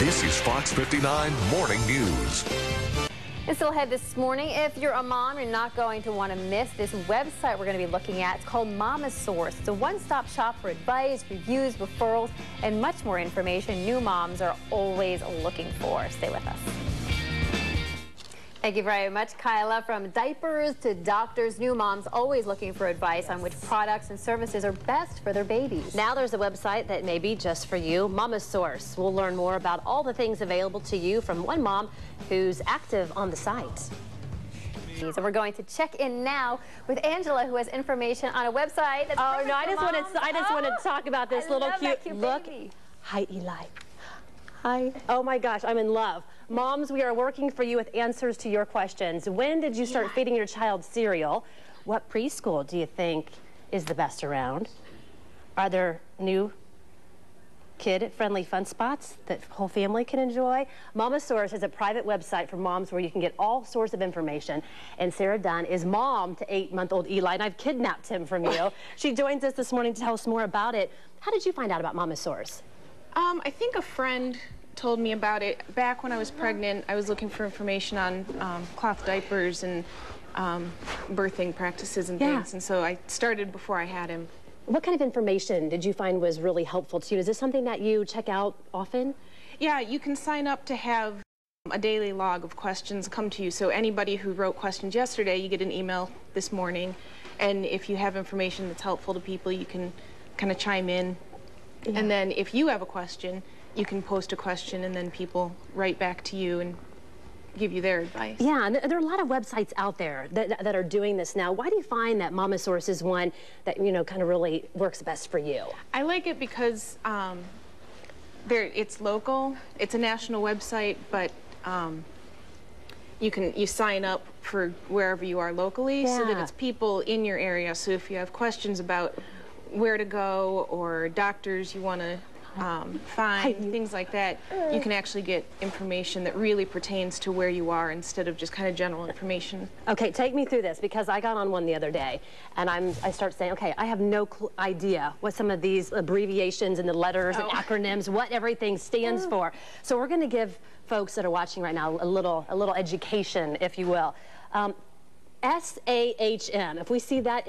This is Fox 59 Morning News. And still ahead this morning, if you're a mom, you're not going to want to miss this website we're going to be looking at. It's called MamaSource. It's a one-stop shop for advice, reviews, referrals, and much more information new moms are always looking for. Stay with us. Thank you very much, Kyla. From diapers to doctors, new moms always looking for advice on which products and services are best for their babies. Now there's a website that may be just for you, MamaSource. We'll learn more about all the things available to you from one mom who's active on the site. So we're going to check in now with Angela, who has information on a website that's I just want to talk about this little cute look. Baby. Hi, Eli. Hi. Oh my gosh, I'm in love. Moms, we are working for you with answers to your questions. When did you start feeding your child cereal? What preschool do you think is the best around? Are there new kid-friendly fun spots that whole family can enjoy? MamaSource is a private website for moms where you can get all sorts of information. And Sarah Dunn is mom to 8-month-old Eli, and I've kidnapped him from you. She joins us this morning to tell us more about it. How did you find out about MamaSource? I think a friend told me about it. Back when I was pregnant, I was looking for information on cloth diapers and birthing practices and things, and so I started before I had him. What kind of information did you find was really helpful to you? Is this something that you check out often? Yeah, you can sign up to have a daily log of questions come to you. So anybody who wrote questions yesterday, you get an email this morning, and if you have information that's helpful to people, you can kind of chime in. Yeah. And then if you have a question, you can post a question, and then people write back to you and give you their advice. Yeah, and there are a lot of websites out there that are doing this now. Why do you find that MamaSource is one that, you know, kind of really works best for you? I like it because it's local. It's a national website, but you sign up for wherever you are locally, so that it's people in your area. So if you have questions about where to go or doctors you want to find, things like that, you can actually get information that really pertains to where you are instead of just kind of general information. Okay, take me through this, because I got on one the other day and I start saying, okay, I have no idea what some of these abbreviations and the letters and acronyms, what everything stands for. So we're going to give folks that are watching right now a little education, if you will. SAHM, if we see that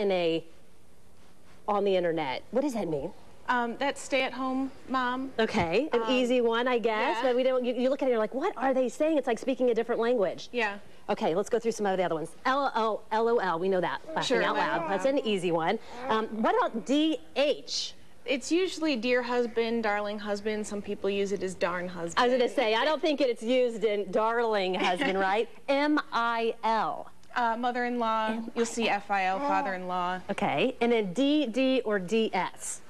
on the internet, what does that mean? That's stay-at-home mom. Okay, an easy one, I guess. Yeah. But we don't. You look at it, you're like, what are they saying? It's like speaking a different language. Yeah. Okay, let's go through some of the other ones. LOL, we know that. Laughing out loud. That's an easy one. What about DH? It's usually dear husband, darling husband. Some people use it as darn husband. I was going to say, I don't think it's used in darling husband, right? MIL. Mother-in-law. You'll see FIL, father-in-law. Okay, and then DD or DS?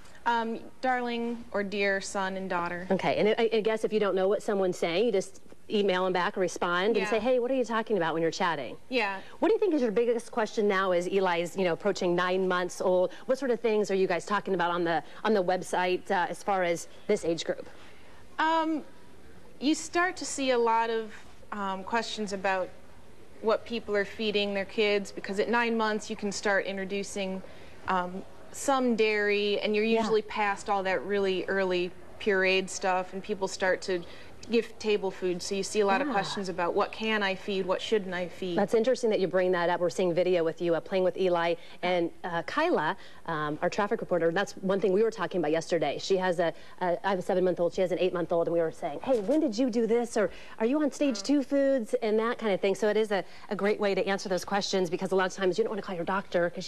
Darling or dear son and daughter. Okay, and I guess if you don't know what someone's saying, you just email them back or respond and say, hey, what are you talking about when you're chatting? Yeah. What do you think is your biggest question now as Eli's, approaching 9 months old? What sort of things are you guys talking about on the website as far as this age group? You start to see a lot of questions about what people are feeding their kids, because at 9 months you can start introducing some dairy, and you're usually past all that really early pureed stuff, and people start to give table food, so you see a lot of questions about what can I feed, what shouldn't I feed. That's interesting that you bring that up. We're seeing video with you playing with Eli, and Kyla, our traffic reporter, that's one thing we were talking about yesterday. She has I have a 7-month-old, she has an 8-month-old, and we were saying, hey, when did you do this, or are you on stage 2 foods, and that kind of thing. So it is a great way to answer those questions, because a lot of times you don't want to call your doctor because